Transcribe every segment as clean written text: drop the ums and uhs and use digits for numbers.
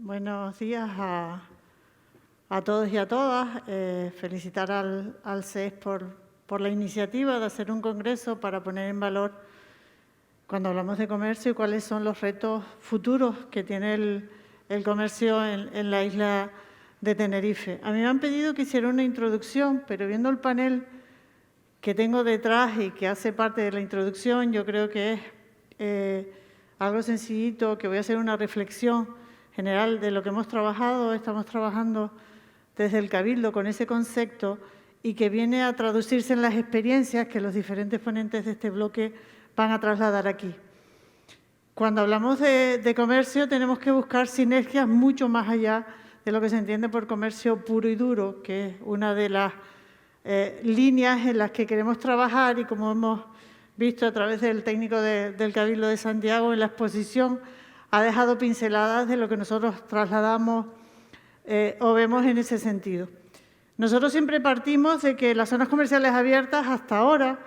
Buenos días a todos y a todas. Felicitar al CES por la iniciativa de hacer un congreso para poner en valor, cuando hablamos de comercio, cuáles son los retos futuros que tiene el comercio en la isla de Tenerife. A mí me han pedido que hiciera una introducción, pero viendo el panel que tengo detrás y que hace parte de la introducción, yo creo que es algo sencillito, que voy a hacer una reflexión general de lo que hemos trabajado. Estamos trabajando desde el Cabildo con ese concepto y que viene a traducirse en las experiencias que los diferentes ponentes de este bloque van a trasladar aquí. Cuando hablamos de comercio tenemos que buscar sinergias mucho más allá de lo que se entiende por comercio puro y duro, que es una de las líneas en las que queremos trabajar, y como hemos visto a través del técnico del Cabildo de Santiago en la exposición, ha dejado pinceladas de lo que nosotros trasladamos o vemos en ese sentido. Nosotros siempre partimos de que las zonas comerciales abiertas hasta ahora,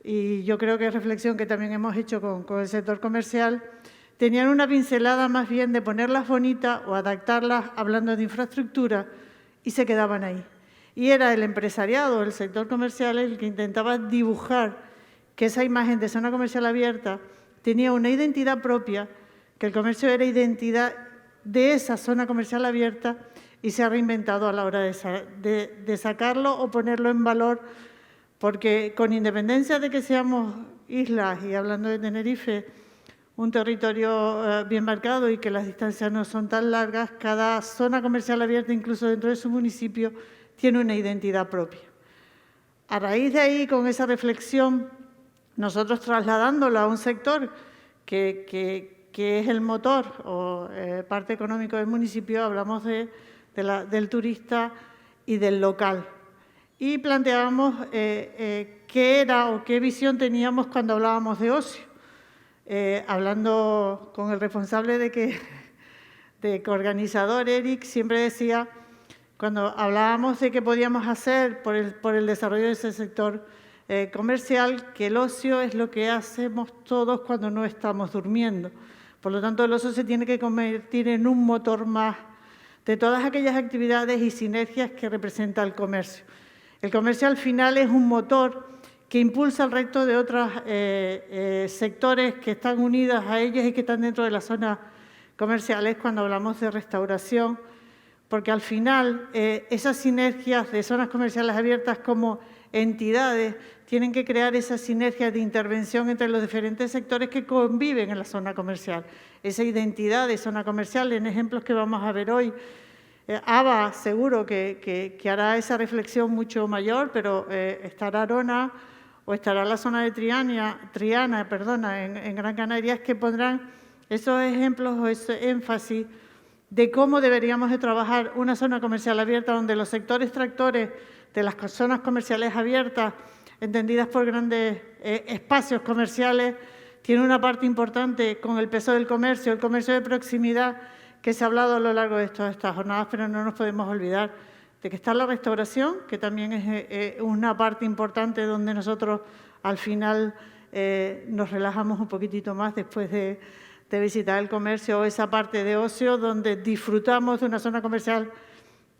y yo creo que es reflexión que también hemos hecho con el sector comercial, tenían una pincelada más bien de ponerlas bonitas o adaptarlas hablando de infraestructura, y se quedaban ahí. Y era el empresariado, el sector comercial, el que intentaba dibujar que esa imagen de zona comercial abierta tenía una identidad propia, que el comercio era identidad de esa zona comercial abierta, y se ha reinventado a la hora de sacarlo o ponerlo en valor, porque con independencia de que seamos islas, y hablando de Tenerife, un territorio bien marcado y que las distancias no son tan largas, cada zona comercial abierta, incluso dentro de su municipio, tiene una identidad propia. A raíz de ahí, con esa reflexión, nosotros trasladándola a un sector que es el motor o parte económico del municipio, hablamos del turista y del local. Y planteábamos qué era o qué visión teníamos cuando hablábamos de ocio. Hablando con el responsable de organizador, Eric, siempre decía, cuando hablábamos de qué podíamos hacer por el desarrollo de ese sector comercial, que el ocio es lo que hacemos todos cuando no estamos durmiendo. Por lo tanto, el ocio se tiene que convertir en un motor más de todas aquellas actividades y sinergias que representa el comercio. El comercio al final es un motor que impulsa el resto de otros sectores que están unidos a ellos y que están dentro de las zonas comerciales cuando hablamos de restauración, porque al final esas sinergias de zonas comerciales abiertas como entidades tienen que crear esas sinergias de intervención entre los diferentes sectores que conviven en la zona comercial. Esa identidad de zona comercial, en ejemplos que vamos a ver hoy, ABA seguro que hará esa reflexión mucho mayor, pero estará Arona o estará la zona de Triana, en Gran Canarias, que pondrán esos ejemplos o ese énfasis de cómo deberíamos de trabajar una zona comercial abierta donde los sectores tractores de las zonas comerciales abiertas, entendidas por grandes espacios comerciales, tiene una parte importante con el peso del comercio, el comercio de proximidad, que se ha hablado a lo largo de todas estas jornadas, pero no nos podemos olvidar de que está la restauración, que también es una parte importante donde nosotros al final nos relajamos un poquitito más después de visitar el comercio, o esa parte de ocio donde disfrutamos de una zona comercial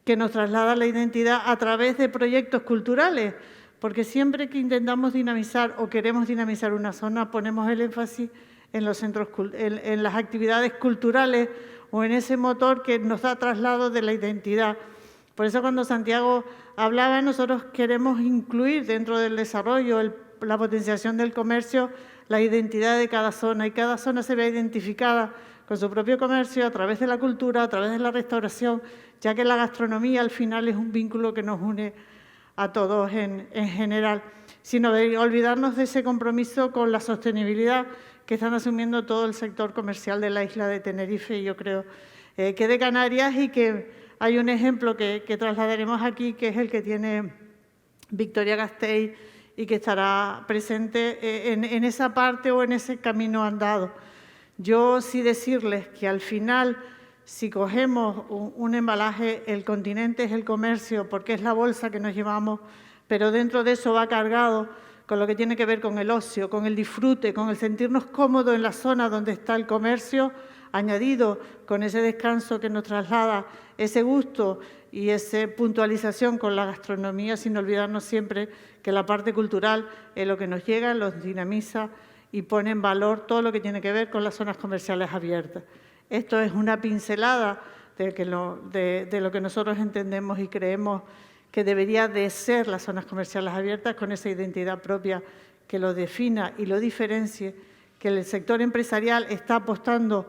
que nos traslada la identidad a través de proyectos culturales, porque siempre que intentamos dinamizar o queremos dinamizar una zona, ponemos el énfasis en los centros, en las actividades culturales o en ese motor que nos da traslado de la identidad. Por eso cuando Santiago hablaba, nosotros queremos incluir dentro del desarrollo, la potenciación del comercio, la identidad de cada zona, y cada zona se ve identificada con su propio comercio a través de la cultura, a través de la restauración, ya que la gastronomía al final es un vínculo que nos une a todos en general, sino de olvidarnos de ese compromiso con la sostenibilidad que están asumiendo todo el sector comercial de la isla de Tenerife, y yo creo que de Canarias, y que hay un ejemplo que trasladaremos aquí, que es el que tiene Victoria Gasteiz, y que estará presente en esa parte o en ese camino andado. Yo sí decirles que al final, si cogemos un embalaje, el continente es el comercio, porque es la bolsa que nos llevamos, pero dentro de eso va cargado con lo que tiene que ver con el ocio, con el disfrute, con el sentirnos cómodos en la zona donde está el comercio, añadido con ese descanso que nos traslada ese gusto y esa puntualización con la gastronomía, sin olvidarnos siempre que la parte cultural es lo que nos llega, los dinamiza y pone en valor todo lo que tiene que ver con las zonas comerciales abiertas. Esto es una pincelada de lo que nosotros entendemos y creemos que debería de ser las zonas comerciales abiertas, con esa identidad propia que lo defina y lo diferencie, que el sector empresarial está apostando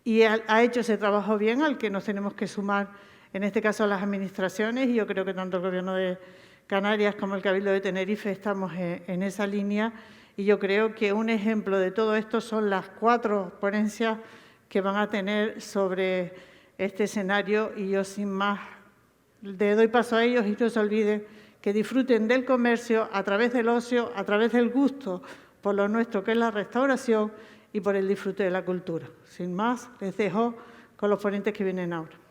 y ha hecho ese trabajo bien, al que nos tenemos que sumar, en este caso las administraciones, y yo creo que tanto el Gobierno de Canarias como el Cabildo de Tenerife estamos en esa línea, y yo creo que un ejemplo de todo esto son las 4 ponencias que van a tener sobre este escenario, y yo sin más le doy paso a ellos y no se olviden que disfruten del comercio a través del ocio, a través del gusto por lo nuestro que es la restauración y por el disfrute de la cultura. Sin más, les dejo con los ponentes que vienen ahora.